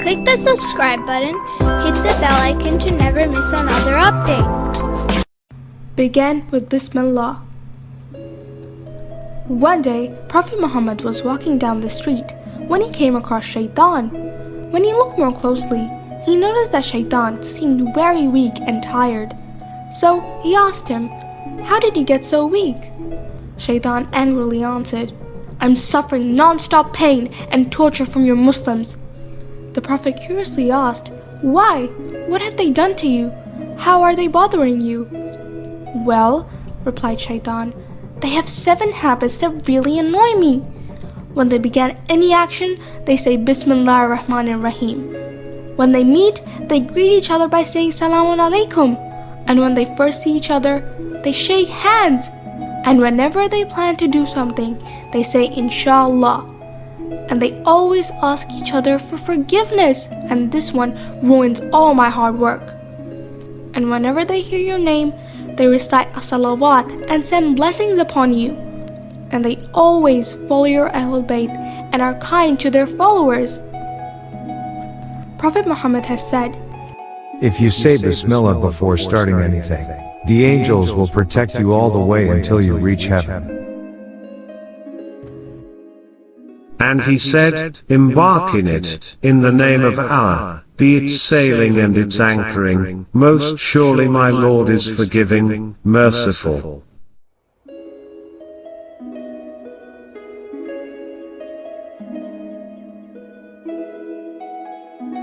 Click the subscribe button, hit the bell icon to never miss another update. Began with Bismillah. One day, Prophet Muhammad was walking down the street when he came across Shaitan. When he looked more closely, he noticed that Shaitan seemed very weak and tired. So he asked him, "How did you get so weak?" Shaitan angrily answered, "I'm suffering non-stop pain and torture from your Muslims." The Prophet curiously asked, "Why? What have they done to you? How are they bothering you?" "Well," replied Shaitan, "they have 7 habits that really annoy me. When they begin any action, they say Bismillah ar-Rahman ar-Rahim. When they meet, they greet each other by saying Salamun Alaikum. And when they first see each other, they shake hands. And whenever they plan to do something, they say Inshallah. And they always ask each other for forgiveness, and this one ruins all my hard work. And whenever they hear your name, they recite a salawat and send blessings upon you. And they always follow your Ahlulbayt and are kind to their followers." Prophet Muhammad has said, "If you say Bismillah before starting anything, the angels will protect you all the way until you reach heaven." And he said, "Embark in it, in the name of Allah, be it sailing and its anchoring, most surely my Lord is forgiving, merciful."